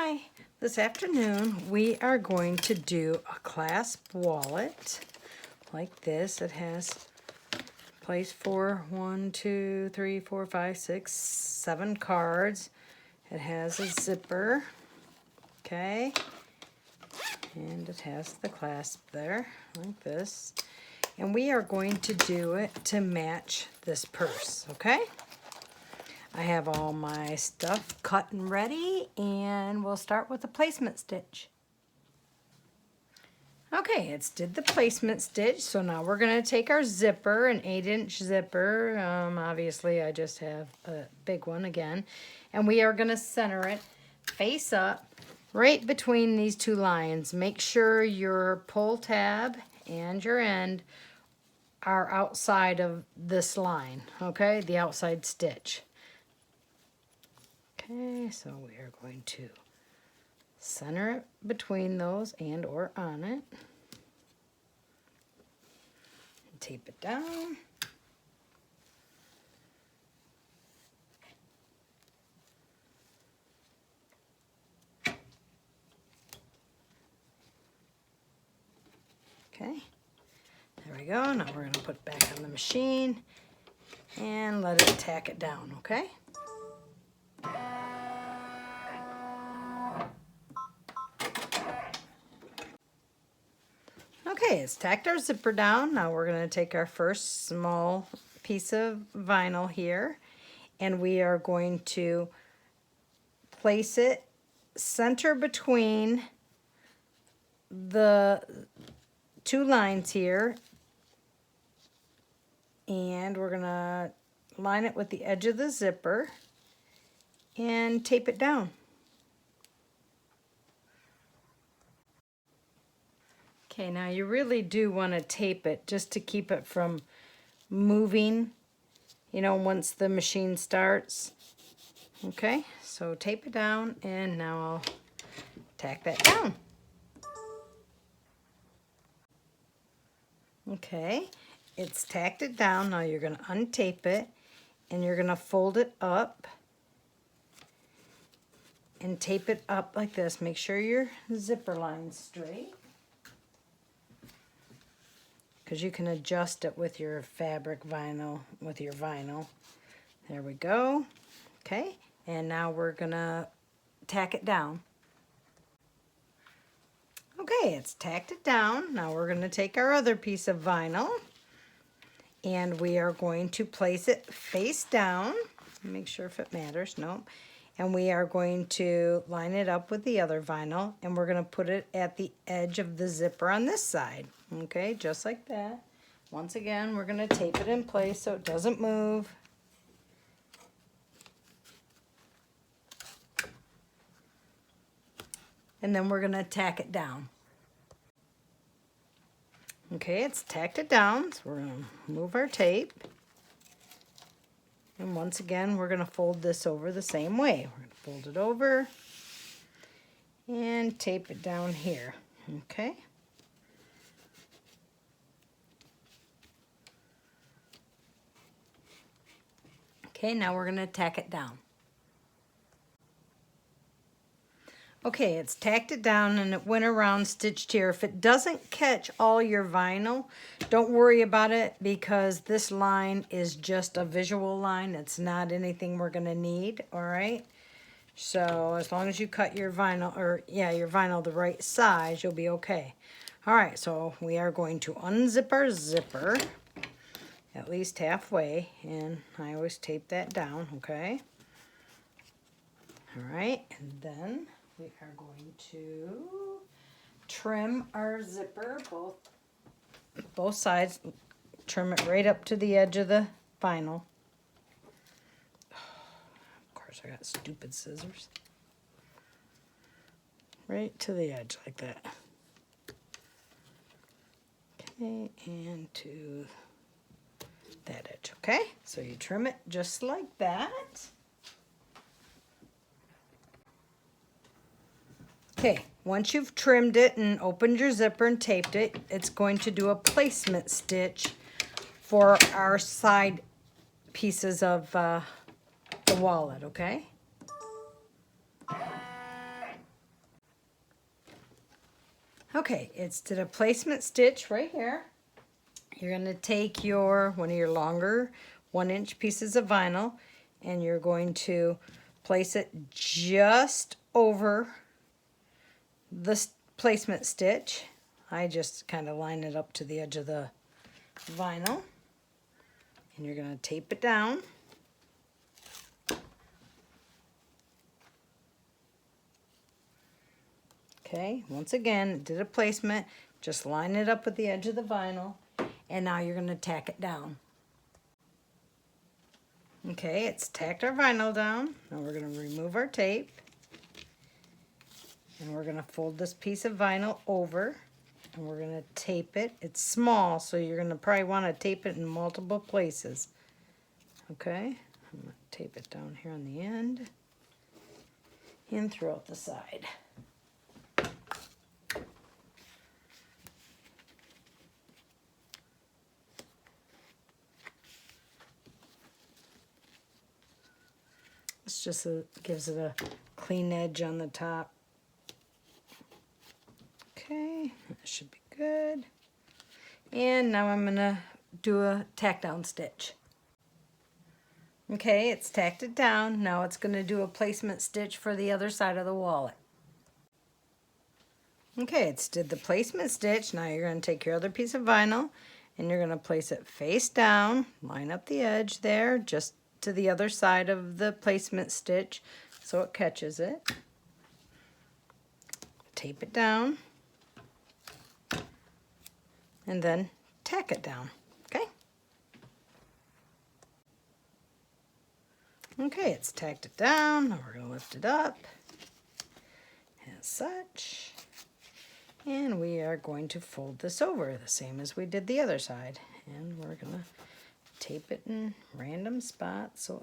Hi, this afternoon we are going to do a clasp wallet like this. It has place for 1, 2, 3, 4, 5, 6, 7 cards. It has a zipper, okay, and it has the clasp there like this. And we are going to do it to match this purse, okay? I have all my stuff cut and ready, and we'll start with the placement stitch. Okay, it's did the placement stitch, so now we're going to take our zipper, an 8-inch zipper. Obviously, I just have a big one again. And we are going to center it face up right between these two lines. Make sure your pull tab and your end are outside of this line, okay, the outside stitch. Okay, so we are going to center it between those and or on it. Tape it down. Okay, there we go. Now we're going to put it back on the machine and let it tack it down, okay? Okay, it's tacked our zipper down. Now we're going to take our first small piece of vinyl here, and we are going to place it center between the two lines here, and we're going to line it with the edge of the zipper and tape it down. Okay, now you really do want to tape it just to keep it from moving, you know, once the machine starts. Okay, so tape it down, and now I'll tack that down. Okay, it's tacked it down. Now you're going to untape it, and you're going to fold it up and tape it up like this. Make sure your zipper line's straight, because you can adjust it with your fabric vinyl, with your vinyl. There we go. Okay, and now we're gonna tack it down. Okay, it's tacked it down. Now we're gonna take our other piece of vinyl, and we are going to place it face down. Make sure if it matters, nope. And we are going to line it up with the other vinyl, and we're gonna put it at the edge of the zipper on this side. Okay, just like that. Once again, we're going to tape it in place so it doesn't move. And then we're going to tack it down. Okay, it's tacked it down, so we're going to move our tape. And once again, we're going to fold this over the same way. We're going to fold it over and tape it down here. Okay. Okay, now we're going to tack it down. Okay, it's tacked it down and it went around stitched here. If it doesn't catch all your vinyl, don't worry about it, because this line is just a visual line. It's not anything we're going to need, all right? So as long as you cut your vinyl, or yeah, your vinyl the right size, you'll be okay. All right, so we are going to unzip our zipper at least halfway, and I always tape that down, okay? All right, and then we are going to trim our zipper, both sides. Trim it right up to the edge of the vinyl. Of course, I got stupid scissors. Right to the edge like that. Okay, and to that edge, okay? So you trim it just like that. Okay, once you've trimmed it and opened your zipper and taped it, it's going to do a placement stitch for our side pieces of the wallet, okay? Okay, it's to the placement stitch right here. You're going to take one of your longer 1-inch pieces of vinyl, and you're going to place it just over the placement stitch. I just kind of line it up to the edge of the vinyl, and you're going to tape it down. Okay, once again, did a placement, just line it up with the edge of the vinyl, and now you're going to tack it down. Okay, it's tacked our vinyl down. Now we're going to remove our tape, and we're going to fold this piece of vinyl over, and we're going to tape it. It's small, so you're going to probably want to tape it in multiple places. Okay, I'm going to tape it down here on the end and throughout the side. It's just gives it a clean edge on the top. Okay, that should be good. And now I'm going to do a tack down stitch. Okay, it's tacked it down. Now it's going to do a placement stitch for the other side of the wallet. Okay, it's did the placement stitch. Now you're going to take your other piece of vinyl and you're going to place it face down, line up the edge there, just to the other side of the placement stitch so it catches it. Tape it down and then tack it down. Okay? Okay, it's tacked it down. Now we're going to lift it up as such. And we are going to fold this over the same as we did the other side. And we're going to tape it in random spots, so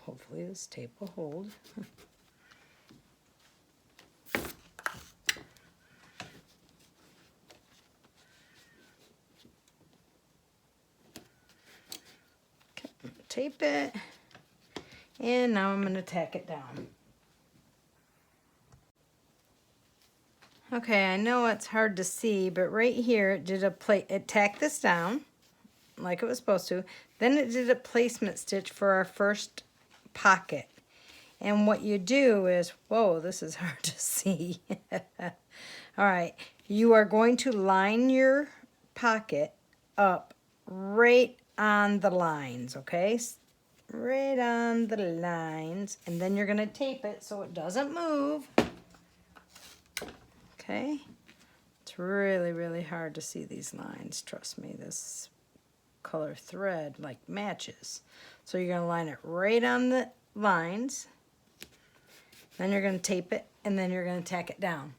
hopefully this tape will hold. Okay, tape it, and now I'm going to tack it down. Okay, I know it's hard to see, but right here it did it tacked this down like it was supposed to. Then it did a placement stitch for our first pocket. And what you do is, whoa, this is hard to see. All right, you are going to line your pocket up right on the lines, okay? Right on the lines. And then you're going to tape it so it doesn't move. Okay? It's really, really hard to see these lines. Trust me, this color thread like matches. So you're going to line it right on the lines. Then you're going to tape it, and then you're going to tack it down.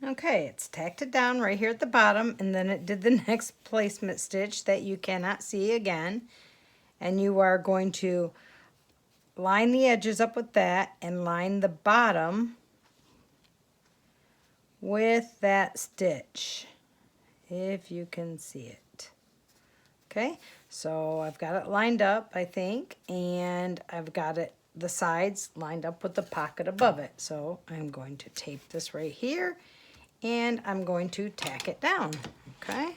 Okay, it's tacked it down right here at the bottom, and then it did the next placement stitch that you cannot see again. And you are going to line the edges up with that and line the bottom with that stitch, if you can see it. Okay, so I've got it lined up, I think, and I've got it the sides lined up with the pocket above it. So I'm going to tape this right here, and I'm going to tack it down. Okay.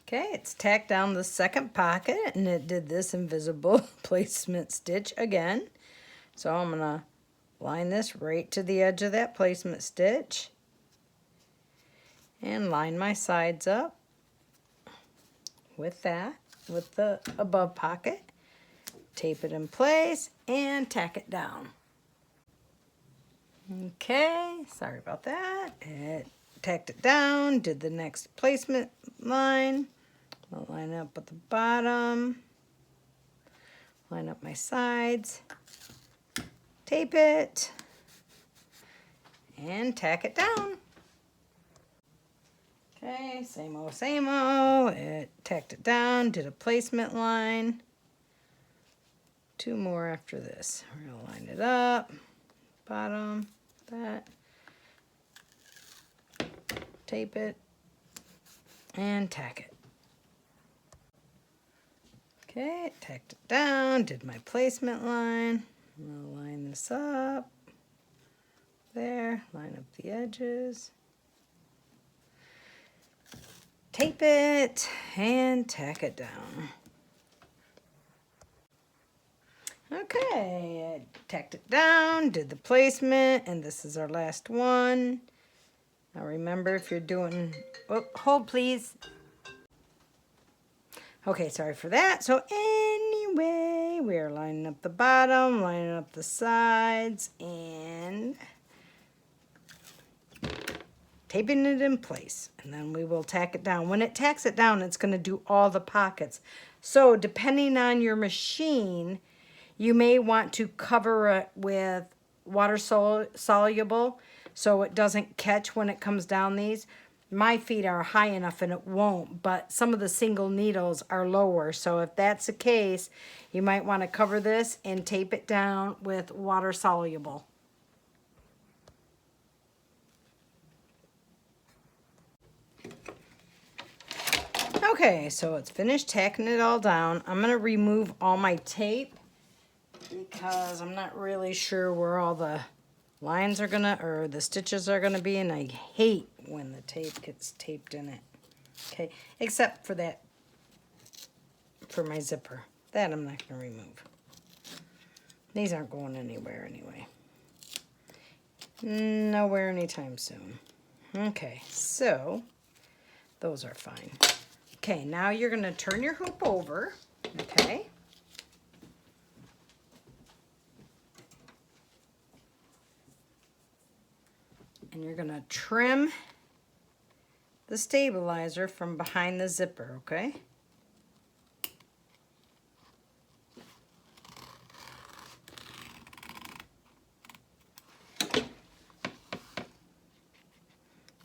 Okay, it's tacked down the second pocket, and it did this invisible placement stitch again. So I'm going to line this right to the edge of that placement stitch and line my sides up with that, with the above pocket. Tape it in place and tack it down. Okay, sorry about that. It tacked it down, did the next placement line. I'll line up at the bottom, line up my sides, tape it, and tack it down. Okay, same old, same old. It tacked it down, did a placement line. 2 more after this. We're going to line it up, bottom, that, tape it, and tack it. Okay, tacked it down, did my placement line. I'm gonna line this up. There, line up the edges. Tape it and tack it down. Okay, I tacked it down, did the placement, and this is our last one. Now remember, if you're doing, oh, hold please. Okay, sorry for that. So anyway, we're lining up the bottom, lining up the sides, and taping it in place. And then we will tack it down. When it tacks it down, it's going to do all the pockets. So depending on your machine, you may want to cover it with water soluble so it doesn't catch when it comes down these. My feet are high enough and it won't, but some of the single needles are lower. So if that's the case, you might want to cover this and tape it down with water soluble. Okay, so it's finished tacking it all down. I'm going to remove all my tape because I'm not really sure where all the lines are gonna, or the stitches are gonna be, and I hate when the tape gets taped in it. Okay, except for that, for my zipper. That I'm not gonna remove. These aren't going anywhere anyway. Nowhere anytime soon. Okay, so those are fine. Okay, now you're gonna turn your hoop over, okay? And you're going to trim the stabilizer from behind the zipper, okay?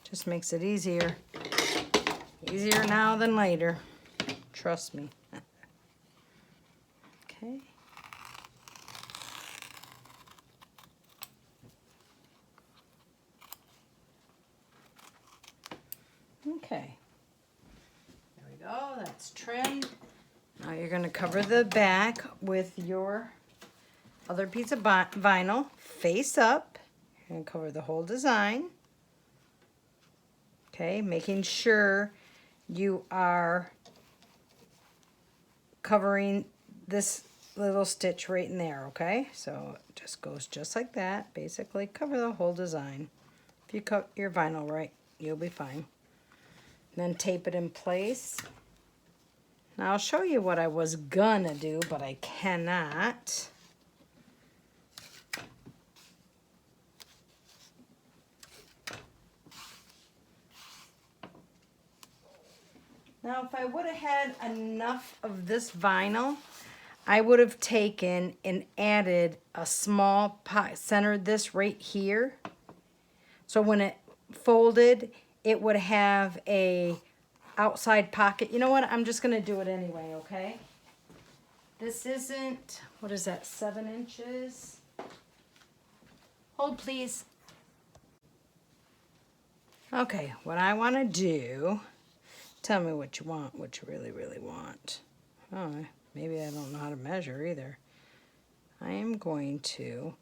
Just makes it easier. Easier now than later. Trust me. Okay. Okay, there we go, that's trimmed. Now you're going to cover the back with your other piece of vinyl, face up. You're going to cover the whole design. Okay, making sure you are covering this little stitch right in there, okay? So it just goes just like that. Basically, cover the whole design. If you cut your vinyl right, you'll be fine. Then tape it in place. Now I'll show you what I was gonna do, but I cannot. Now if I would have had enough of this vinyl, I would have taken and added a small pocket, centered this right here. So when it folded, it would have a outside pocket. You know what? I'm just going to do it anyway, okay? This isn't, what is that, 7 inches? Hold, please. Okay, what I want to do, tell me what you want, what you really, really want. Oh, maybe I don't know how to measure either. I am going to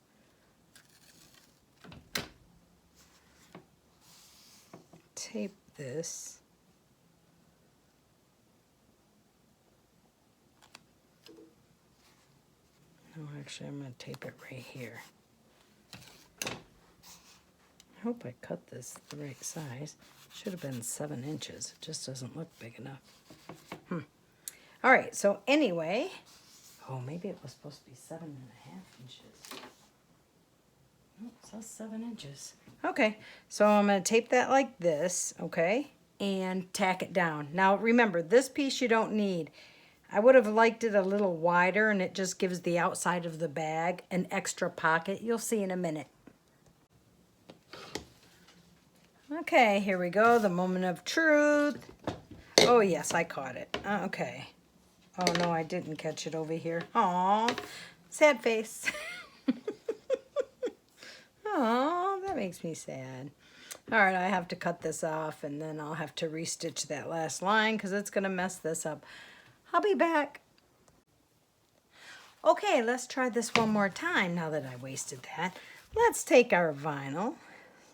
tape this. No, actually, I'm going to tape it right here. I hope I cut this the right size. Should have been 7 inches. It just doesn't look big enough. All right, so anyway, oh, maybe it was supposed to be 7.5 inches. Oh, it says 7 inches. Okay, so I'm going to tape that like this, okay, and tack it down. Now, remember, this piece you don't need. I would have liked it a little wider, and it just gives the outside of the bag an extra pocket. You'll see in a minute. Okay, here we go, the moment of truth. Oh, yes, I caught it. Okay. Oh, no, I didn't catch it over here. Aw, sad face. Oh, that makes me sad. All right, I have to cut this off, and then I'll have to restitch that last line because it's going to mess this up. I'll be back. Okay, let's try this one more time now that I wasted that. Let's take our vinyl,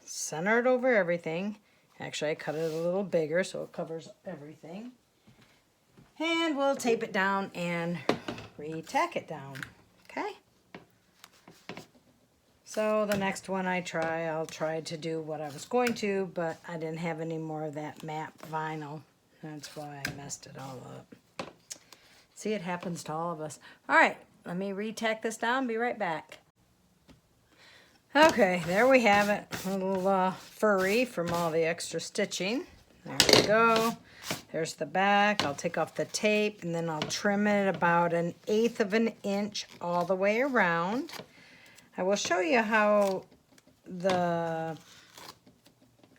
center it over everything. Actually, I cut it a little bigger so it covers everything. And we'll tape it down and re-tack it down, okay? So the next one I'll try to do what I was going to, but I didn't have any more of that matte vinyl. That's why I messed it all up. See, it happens to all of us. All right, let me re-tack this down, be right back. Okay, there we have it. A little furry from all the extra stitching. There we go. There's the back. I'll take off the tape and then I'll trim it about 1/8 of an inch all the way around. I will show you how the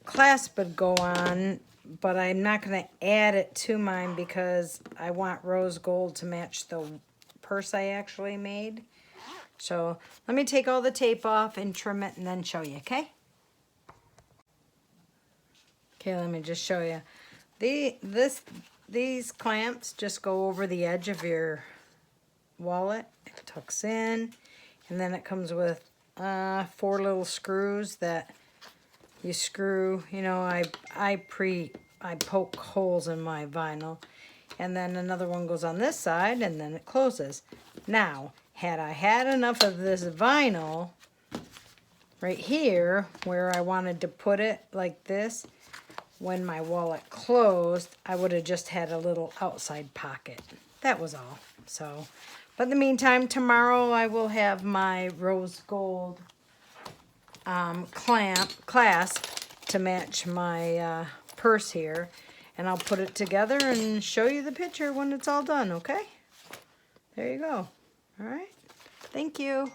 clasp would go on, but I'm not going to add it to mine because I want rose gold to match the purse I actually made. So let me take all the tape off and trim it and then show you, okay? Okay, let me just show you. These clamps just go over the edge of your wallet. It tucks in, and then it comes with 4 little screws that you screw. You know, I poke holes in my vinyl, and then another one goes on this side, and then it closes. Now, had I had enough of this vinyl right here where I wanted to put it like this, when my wallet closed, I would have just had a little outside pocket. That was all. So, but in the meantime, tomorrow I will have my rose gold clasp to match my purse here. And I'll put it together and show you the picture when it's all done, okay? There you go. All right. Thank you.